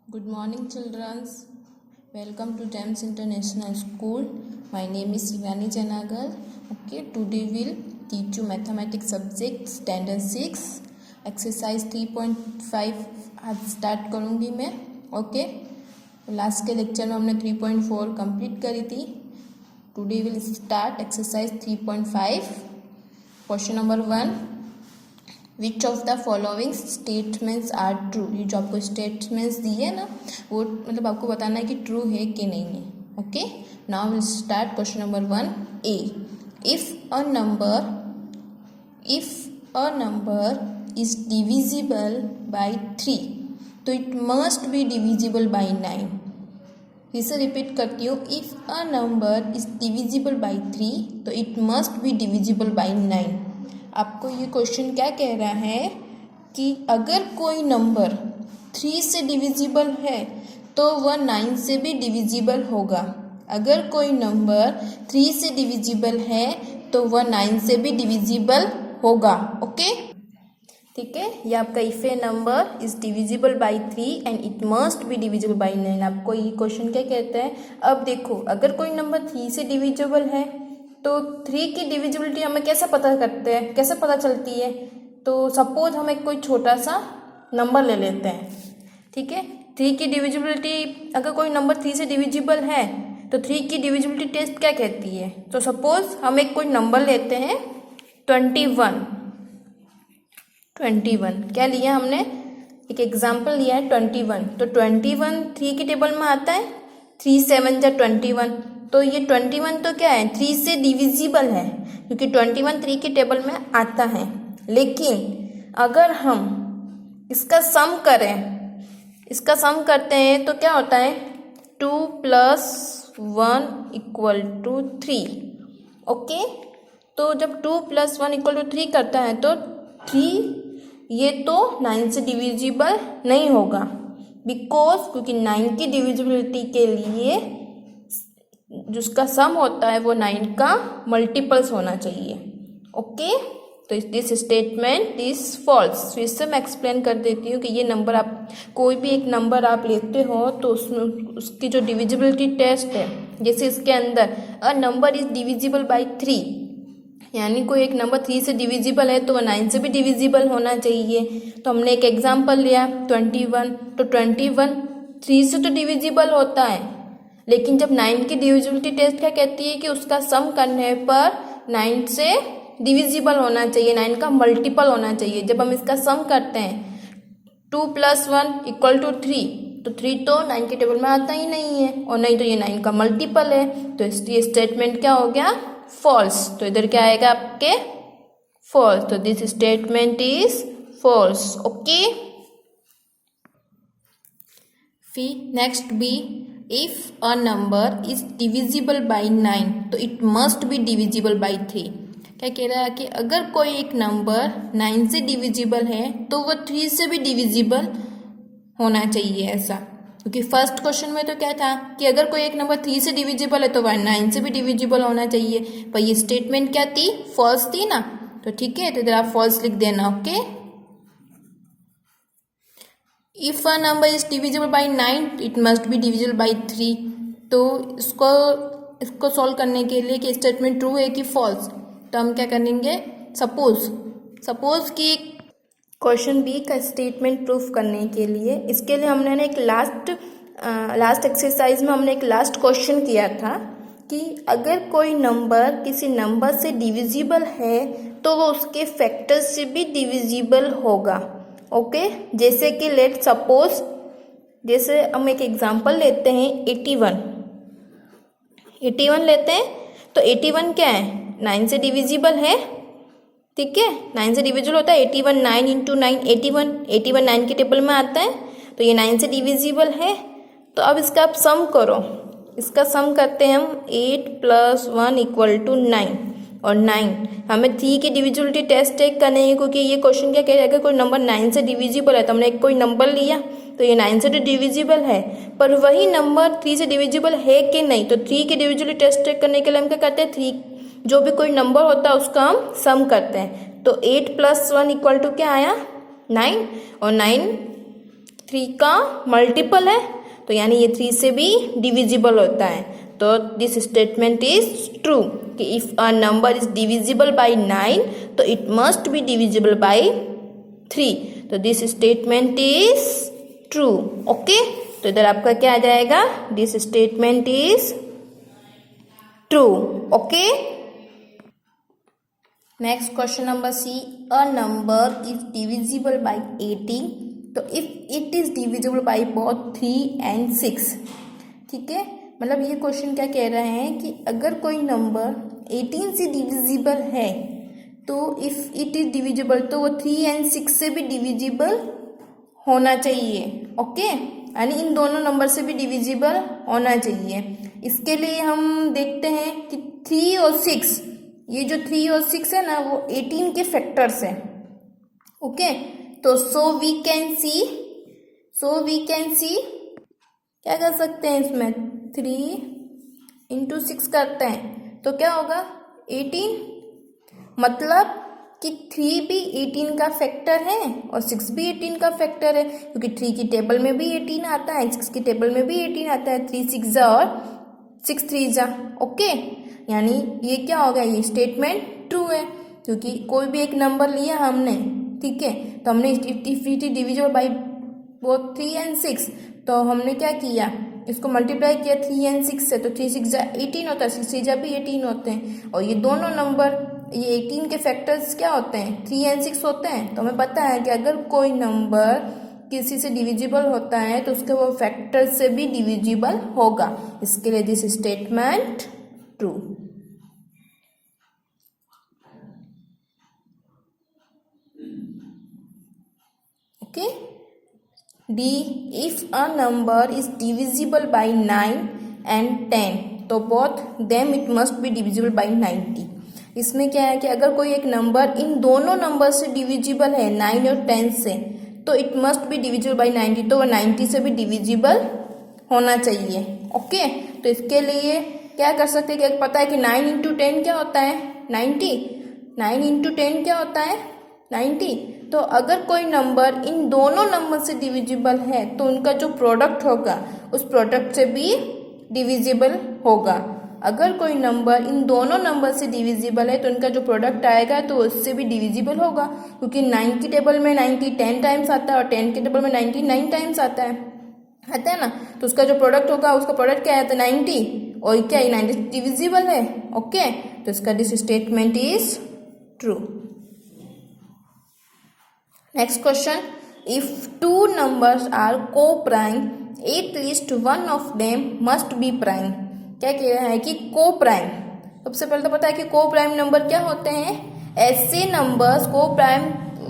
Good morning, children. Welcome to Thames International School. My name is Shivani Janagal. Okay, today we'll teach you mathematics subject standard 6 exercise 3.5 आज start करूँगी मैं. Okay, last के lecture में हमने 3.4 complete करी थी. Today will start exercise 3.5. Question number 1, which of the following statements are true. ये जो आपको स्टेटमेंट्स दिए ना, वो मतलब आपको बताना है कि ट्रू है कि नहीं है. Okay, now will start question number 1. A, if a number is divisible by 3 तो it must be divisible by 9. फिर से रिपीट करती हूँ. If a number is divisible by 3 तो it must be divisible by 9. आपको ये क्वेश्चन क्या कह रहा है कि अगर कोई नंबर 3 से डिविजिबल है तो वह 9 से भी डिविजिबल होगा. अगर कोई नंबर 3 से डिविजिबल है तो वह 9 से भी डिविजिबल होगा. ओके, ठीक है. ये आपका if a number is divisible by 3 and it must be divisible by 9. आपको ये क्वेश्चन क्या कहता है. अब देखो, अगर कोई नंबर 3 से डिविजिबल है तो 3 की डिविजिबिलिटी हमें कैसे पता करते हैं, कैसे पता चलती है. तो सपोज हम एक कोई छोटा सा नंबर ले लेते हैं. ठीक है, 3 की डिविजिबिलिटी, अगर कोई नंबर 3 से डिविजिबल है तो 3 की डिविजिबिलिटी टेस्ट क्या कहती है. तो सपोज हम एक कोई नंबर लेते हैं 21. क्या लिया हमने, एक एग्जाम्पल लिया है 21. तो 21 3 की टेबल में आता है. 3 7 जा 21. तो ये 21 तो क्या है, 3 से डिविजिबल है क्योंकि 21 3 की टेबल में आता है. लेकिन अगर हम इसका सम करते हैं तो क्या होता है, 2 + 1 = 3. ओके, तो जब 2 + 1 = 3 करता है तो 3 ये तो 9 से डिविजिबल नहीं होगा क्योंकि 9 की डिविजिबिलिटी के लिए जिसका सम होता है वो 9 का मल्टीपल्स होना चाहिए. ओके, तो दिस स्टेटमेंट इज फॉल्स. फिर से मैं एक्सप्लेन कर देती हूँ कि ये नंबर, आप कोई भी एक नंबर आप लेते हो तो उसमें उसकी जो डिविजिबिलिटी टेस्ट है, जैसे इसके अंदर अ नंबर इज डिविजिबल बाय 3, यानी कोई एक नंबर 3 से डिविजिबल है तो वह 9 से भी डिविजिबल होना चाहिए. तो हमने एक एग्जाम्पल लिया 21. तो 21 3 से तो डिविजिबल होता है, लेकिन जब 9 की डिविजिबिलिटी टेस्ट क्या कहती है कि उसका सम करने पर 9 से डिविजिबल होना चाहिए, 9 का मल्टीपल होना चाहिए. जब हम इसका सम करते हैं 2 + 1 = 3, तो 3 तो 9 के टेबल में आता ही नहीं है, और नहीं तो ये 9 का मल्टीपल है. तो ये स्टेटमेंट क्या हो गया, फॉल्स. तो इधर क्या आएगा आपके, फॉल्स. तो this statement is false. Okay, फिर next B, if a number is divisible by 9 तो it must be divisible by 3. क्या कह रहा है कि अगर कोई एक नंबर 9 से डिविजिबल है तो वह 3 से भी डिविजिबल होना चाहिए ऐसा. क्योंकि फर्स्ट क्वेश्चन में तो क्या था कि अगर कोई एक नंबर 3 से डिविजिबल है तो वह 9 से भी डिविजिबल होना चाहिए, पर ये स्टेटमेंट क्या थी, फॉल्स थी ना. तो ठीक है, तो इधर आप फॉल्स लिख देना. Okay, if a number is divisible by 9 it must be divisible by 3. तो इसको सॉल्व करने के लिए कि स्टेटमेंट ट्रू है कि फॉल्स, तो हम क्या करेंगे, सपोज कि क्वेश्चन बी का स्टेटमेंट प्रूफ करने के लिए, इसके लिए हमने ना एक लास्ट एक्सरसाइज में हमने एक लास्ट क्वेश्चन किया था कि अगर कोई नंबर किसी नंबर से डिविजिबल है तो वो उसके फैक्टर से भी डिविजिबल होगा. ओके, जैसे कि लेट सपोज, जैसे हम एक एग्जांपल लेते हैं 81 लेते हैं. तो 81 क्या है, 9 से डिविजिबल है. ठीक है, 9 से डिविजिबल होता है. 81 9 × 9 81 9 के टेबल में आता है, तो ये 9 से डिविजिबल है. तो अब इसका आप सम करो. इसका सम करते हैं हम 8 + 1 = 9. और 9 हमें 3 की डिविजिबिलिटी टेस्ट चेक करनी है, क्योंकि ये क्वेश्चन क्या कह रहा है, अगर कोई नंबर 9 से डिविजिबल है तो हमने कोई नंबर लिया तो ये 9 से तो डिविजिबल है, पर वही नंबर 3 से डिविजिबल है कि नहीं. तो 3 की डिविजिबिलिटी टेस्ट चेक करने के लिए हम क्या करते हैं, 3 जो भी कोई नंबर होता है उसका हम सम करते हैं. तो 8 + 1 = क्या आया, 9. और 9 3 का मल्टीपल है, तो यानी ये 3 से भी डिविजिबल होता है। तो दिस स्टेटमेंट इज ट्रू कि if a number is divisible by 9 तो it must be divisible by 3। तो this statement is true. Okay, तो इधर आपका क्या आ जाएगा, this statement is true. Okay, next question number C, a number is divisible by 18 तो if it is divisible by both 3 and 6। ठीक है, मतलब ये क्वेश्चन क्या कह रहे हैं कि अगर कोई नंबर 18 से डिविजिबल है तो इफ इट इज डिविजिबल तो वो 3 and 6 से भी डिविजिबल होना चाहिए। ओके, यानी इन दोनों नंबर से भी डिविजिबल होना चाहिए। इसके लिए हम देखते हैं कि 3 और 6, ये जो 3 और 6 है ना वो 18 के फैक्टर्स हैं। ओके, तो सो वी कैन सी क्या कर सकते हैं, इसमें 3 into 6 करते हैं तो क्या होगा 18, मतलब कि 3 भी 18 का फैक्टर है और 6 भी 18 का फैक्टर है, क्योंकि 3 की टेबल में भी 18 आता है, 6 की टेबल में भी 18 आता है। 3 6 जा और 6 3 जा। ओके, यानी ये क्या होगा, ये स्टेटमेंट ट्रू है, क्योंकि कोई भी एक नंबर लिया हमने, ठीक है, तो हमने if it is divisible by both 3 and 6 तो हमने क्या किया, इसको मल्टीप्लाई किया 3 and 6 से, तो 3 6 जा 18 होता है, 6 3 जा भी 18 होते हैं। और ये दोनों नंबर, ये 18 के फैक्टर्स क्या होते हैं, 3 and 6 होते हैं। तो हमें पता है कि अगर कोई नंबर किसी से डिविजिबल होता है तो उसके वो फैक्टर से भी डिविजिबल होगा। इसके लिए this statement true. Okay, D, if a number is divisible by 9 and 10 तो both them it must be divisible bye 90। इसमें क्या है कि अगर कोई एक नंबर इन दोनों नंबर से डिविजिबल है 9 और 10 से तो it must be divisible bye 90, तो वह 90 से भी डिविजिबल होना चाहिए। ओके, तो इसके लिए क्या कर सकते हैं कि पता है कि 9 into 10 क्या होता है 90, 9 into 10 क्या होता है 90। तो अगर कोई नंबर इन दोनों नंबर से डिविजिबल है तो उनका जो प्रोडक्ट होगा उस प्रोडक्ट से भी डिविजिबल होगा। अगर कोई नंबर इन दोनों नंबर से डिविजिबल है तो उनका जो प्रोडक्ट आएगा तो उससे भी डिविजिबल होगा, क्योंकि 9 की टेबल में 90 10 टाइम्स आता है और 10 की टेबल में 90 9 टाइम्स आता है ना। तो उसका जो प्रोडक्ट होगा, उसका प्रोडक्ट क्या आता है 90, और क्या 90 डिविजिबल है। ओके, तो इसका this statement is true. Next question, if 2 numbers are co-prime at least one of them must be prime। क्या कह रहा है कि को प्राइम, सबसे पहले तो पता है कि को प्राइम नंबर क्या होते हैं, ऐसे नंबर्स को प्राइम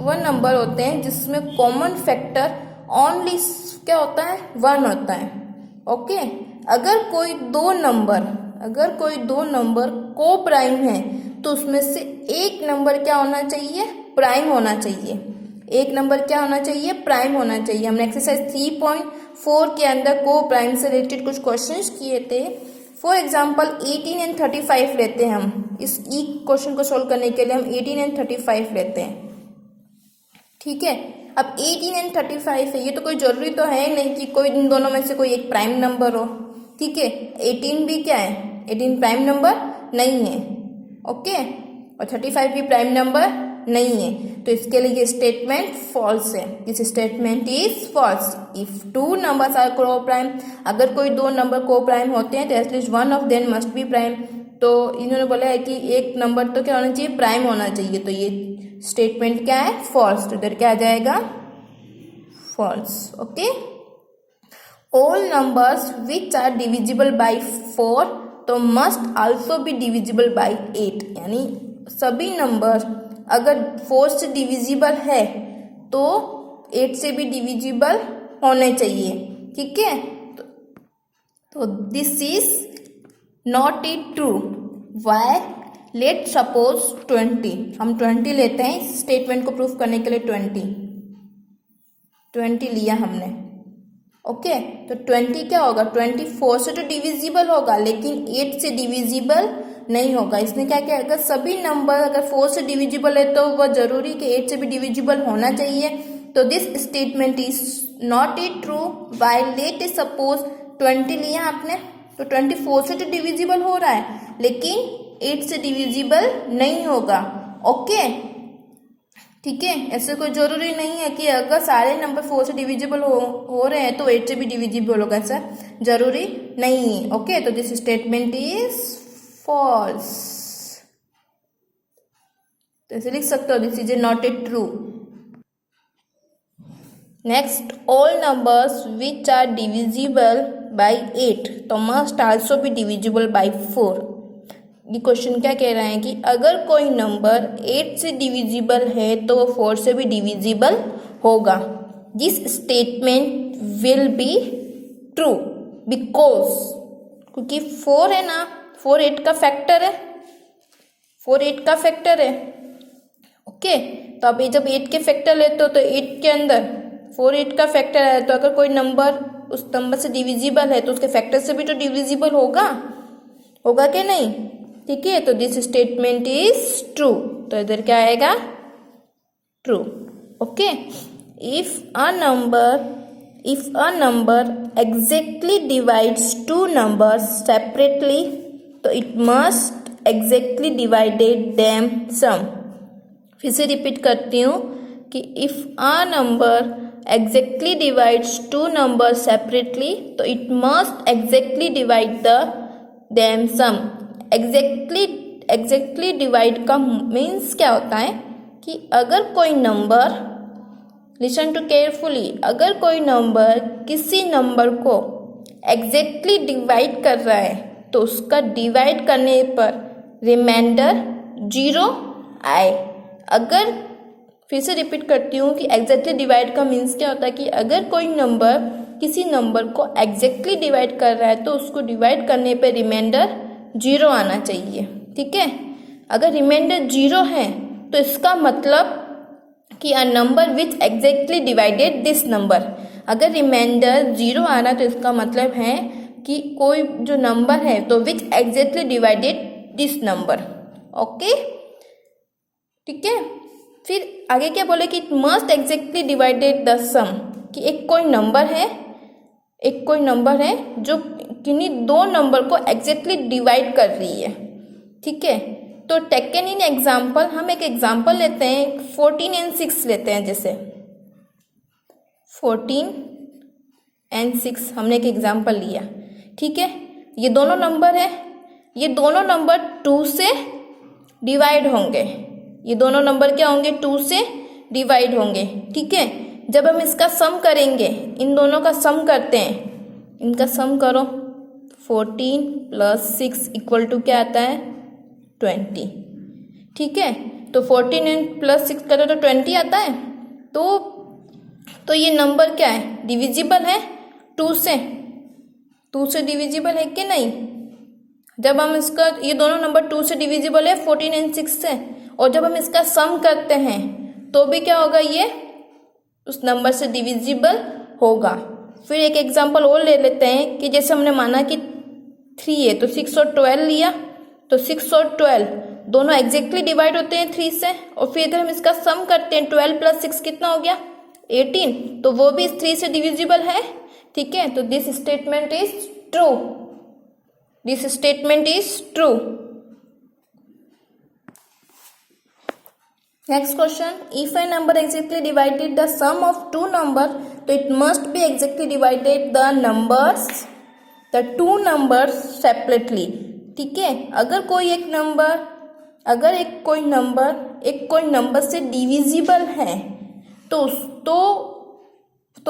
वन नंबर होते हैं जिसमें कॉमन फैक्टर ओनली क्या होता है 1 होता है। ओके, अगर कोई दो नंबर को प्राइम है तो उसमें से एक नंबर क्या होना चाहिए, प्राइम होना चाहिए। एक नंबर क्या होना चाहिए, प्राइम होना चाहिए। हमने एक्सरसाइज 3.4 के अंदर को प्राइम से रिलेटेड कुछ क्वेश्चंस किए थे। फॉर एग्जांपल 18 and 35 लेते हैं हम, इस ई क्वेश्चन को सोल्व करने के लिए हम 18 and 35 लेते हैं। ठीक है, अब 18 and 35 है, ये तो कोई जरूरी तो है नहीं कि कोई इन दोनों में से कोई एक प्राइम नंबर हो। ठीक है, 18 भी क्या है, 18 प्राइम नंबर नहीं है। ओके, और 35 भी प्राइम नंबर नहीं है, तो इसके लिए ये स्टेटमेंट फॉल्स है। This statement is false. If 2 numbers are coprime, अगर कोई दो नंबर को प्राइम होते हैं तो at least one of them must be prime. तो इन्होंने बोला है कि एक नंबर तो क्या होना चाहिए, प्राइम होना चाहिए, तो ये स्टेटमेंट क्या है, फॉल्स। तो इधर क्या आ जाएगा, false. Okay, all numbers which are divisible by 4 तो must also be divisible by 8, यानी सभी नंबर अगर 4 से डिविजिबल है तो 8 से भी डिविजिबल होने चाहिए। ठीक है, तो this is not it true. Why, let suppose 20, हम 20 लेते हैं इस स्टेटमेंट को प्रूफ करने के लिए। 20 लिया हमने। ओके, तो 20 क्या होगा, 24 से तो डिविजिबल होगा लेकिन 8 से डिविजिबल नहीं होगा। इसने क्या किया, अगर सभी नंबर अगर 4 से डिविजिबल है तो वह जरूरी कि 8 से भी डिविजिबल होना चाहिए। तो this statement is not it true why let suppose 20 लिया आपने तो 24 से तो डिविजिबल हो रहा है लेकिन 8 से डिविजिबल नहीं होगा। ओके ठीक है, ऐसे कोई जरूरी नहीं है कि अगर सारे नंबर 4 से डिविजिबल हो रहे हैं तो 8 से भी डिविजिबल होगा, ऐसा जरूरी नहीं है। ओके तो दिस स्टेटमेंट इज फॉल्स। तो ऐसे लिख सकते हो this is not a true. Next, all numbers which are divisible by 8 तो must also be divisible by 4। ये क्वेश्चन क्या कह रहा है कि अगर कोई नंबर 8 से डिविजिबल है तो वो 4 से भी डिविजिबल होगा। This statement will be true because, क्योंकि 4 है ना, 4 8 का फैक्टर है, 4 8 का फैक्टर है। ओके तो अब ये जब 8 के फैक्टर लेते हो तो 8 के अंदर 4 8 का फैक्टर है, तो अगर कोई नंबर उस नंबर से डिविजिबल है तो उसके फैक्टर से भी तो डिविजिबल होगा कि नहीं। ठीक है, तो दिस स्टेटमेंट इज ट्रू। तो इधर क्या आएगा? True. Okay, if a number exactly divides two numbers separately तो it must exactly divided them sum. फिर से रिपीट करती हूँ कि if a number exactly divides two numbers separately तो it must exactly divide them sum. Exactly divide का means क्या होता है कि अगर कोई नंबर, लिसन टू केयरफुली, अगर कोई नंबर किसी नंबर को एग्जैक्टली डिवाइड कर रहा है तो उसका डिवाइड करने पर रिमाइंडर 0 आए। अगर, फिर से रिपीट करती हूँ कि एग्जैक्टली डिवाइड का मीन्स क्या होता है कि अगर कोई नंबर किसी नंबर को एग्जैक्टली डिवाइड कर रहा है तो उसको डिवाइड करने पर रिमाइंडर 0 आना चाहिए। ठीक है, अगर रिमाइंडर 0 है तो इसका मतलब कि a number which exactly divided this number. अगर रिमाइंडर 0 आ रहा है तो इसका मतलब है कि कोई जो नंबर है तो which exactly divided this number. Okay ठीक है, फिर आगे क्या बोले कि it must exactly divided the sum, कि एक कोई नंबर है जो किन्हीं 2 नंबर को एग्जैक्टली डिवाइड कर रही है। ठीक है, तो टेकन इन एग्जाम्पल, हम एक एग्जाम्पल लेते हैं 14 and 6 लेते हैं। जैसे 14 and 6 हमने एक एग्जाम्पल लिया। ठीक है, ये दोनों नंबर है, ये दोनों नंबर 2 से डिवाइड होंगे। ये दोनों नंबर क्या होंगे? 2 से डिवाइड होंगे। ठीक है, जब हम इसका सम करेंगे, इन दोनों का सम करते हैं, इनका सम करो, 14 + 6 इक्वल टू क्या आता है? 20। ठीक है, तो 14 + 6 करो तो 20 आता है। तो ये नंबर क्या है? डिविजिबल है 2 से। 2 से डिविजिबल है कि नहीं? जब हम इसका, ये दोनों नंबर 2 से डिविजिबल है 14 and 6 से, और जब हम इसका सम करते हैं तो भी क्या होगा? ये उस नंबर से डिविजिबल होगा। फिर एक एग्जांपल और ले लेते हैं कि जैसे हमने माना कि 3 है तो 6 और 12 लिया, तो 6 और 12 दोनों एग्जैक्टली डिवाइड होते हैं 3 से, और फिर अगर हम इसका सम करते हैं 12 + 6 कितना हो गया? 18, तो वो भी इस 3 से डिविजिबल है। ठीक है, तो this statement is true. This statement is true. Next question, if a number exactly divided the sum of 2 number तो it must be exactly divided the 2 numbers separately. ठीक है, अगर कोई नंबर से डिविजिबल है तो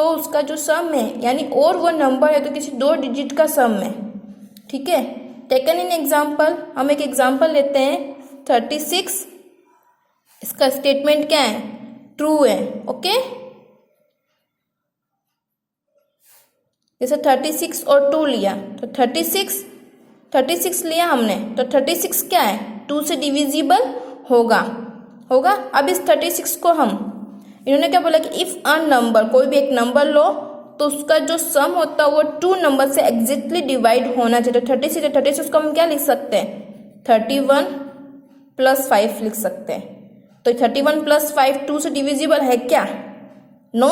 उसका जो सम है, यानी और वो नंबर है तो किसी 2 डिजिट का सम है। ठीक है, टेकन इन एग्जाम्पल, हम एक एग्जाम्पल लेते हैं 36। इसका स्टेटमेंट क्या है? ट्रू है। ओके, जैसे 36 और 2 लिया तो 36 लिया हमने, तो 36 क्या है? 2 से डिविजिबल होगा। अब इस 36 को हम, इन्होंने क्या बोला कि इफ अ नंबर, कोई भी एक नंबर लो तो उसका जो सम होता है वो 2 नंबर से एग्जैक्टली डिवाइड होना चाहिए। तो 36 को हम क्या लिख सकते हैं? 31 + 5 लिख सकते हैं। तो 31 + 5 2 से डिविजिबल है क्या? नो,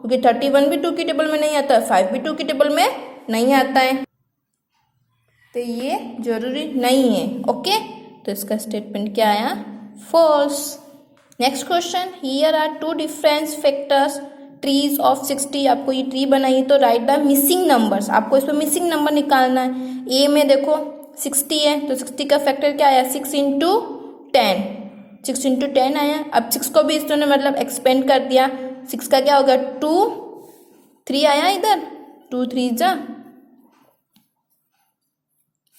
क्योंकि 31 भी 2 की टेबल में नहीं आता, 5 भी 2 की टेबल में नहीं आता है, तो ये जरूरी नहीं है। ओके, तो इसका स्टेटमेंट क्या आया? False. Next question, here are 2 different factors trees of 60। आपको ये ट्री बनाई तो राइट द मिसिंग नंबर्स, आपको इसमें मिसिंग नंबर निकालना है। ए में देखो 60 है, तो 60 का फैक्टर क्या आया? 6 इंटू 10, 6 इंटू 10 आया। अब 6 को भी इसने मतलब एक्सपेंड कर दिया, 6 का क्या होगा? 2, 3 आया इधर, 2 3 जा,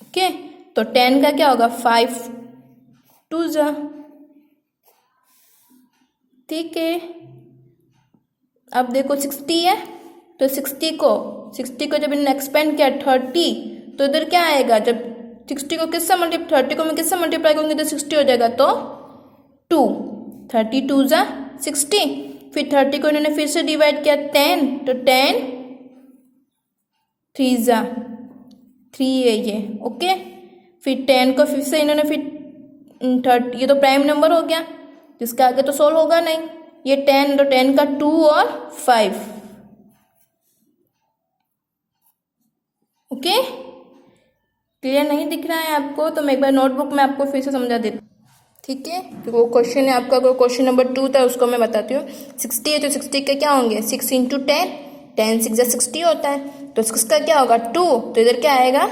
ओके। तो 10 का क्या होगा? 5 2 जा, ठीक है। अब देखो 60 है, तो 60 को जब इन्होंने एक्सपेंड किया 30, तो इधर क्या आएगा? जब 60 को किससे मल्टीप्लाई, 30 को मैं किससे मल्टीप्लाई करूँगी तो 60 हो जाएगा, तो 2, 32 जा 60। फिर 30 को इन्होंने फिर से डिवाइड किया 10, तो 10 3 जा 3 है ये, ओके। फिर 10 को फिर से इन्होंने फिर 30, ये तो प्राइम नंबर हो गया, जिसके आगे तो सोल्व होगा नहीं। ये 10, तो 10 का 2 और 5, ओके। क्लियर नहीं दिख रहा है आपको तो मैं एक बार नोटबुक में आपको फिर से समझा देती हूँ, ठीक है। तो वो क्वेश्चन है आपका, अगर क्वेश्चन नंबर 2 था उसको मैं बताती हूँ। 60 है तो 60 के क्या होंगे? 6 इंटू 10, 10 6 60 होता है, तो 6 का क्या होगा? 2, तो इधर क्या आएगा?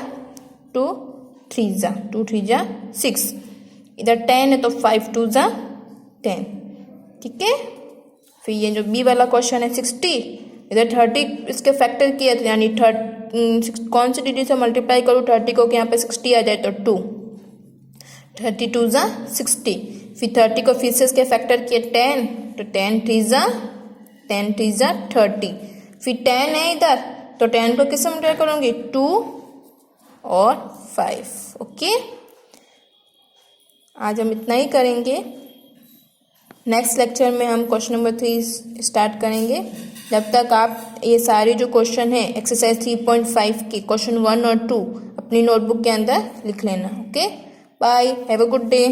2 3 जा 2 3 जा 6, इधर 10 है तो 5 2 जा 10, ठीक है। फिर ये जो बी वाला क्वेश्चन है 60, इधर 30 इसके फैक्टर किया था, यानी कौन सी डिजिट से मल्टीप्लाई करूँ 30 को कि यहाँ पे 60 आ जाए, तो 2, 32 जा 60। फिर 30 को फिर से इसके फैक्टर किए 10, तो 10 3 जा 30। फिर 10 है इधर, तो 10 को किससे मल्टीप्लाई करूँगी? 2 और 5, ओके। आज हम इतना ही करेंगे, नेक्स्ट लेक्चर में हम क्वेश्चन नंबर 3 स्टार्ट करेंगे। जब तक आप ये सारे जो क्वेश्चन हैं एक्सरसाइज 3.5 के क्वेश्चन 1 और 2 अपनी नोटबुक के अंदर लिख लेना, okay. Bye, have a good day.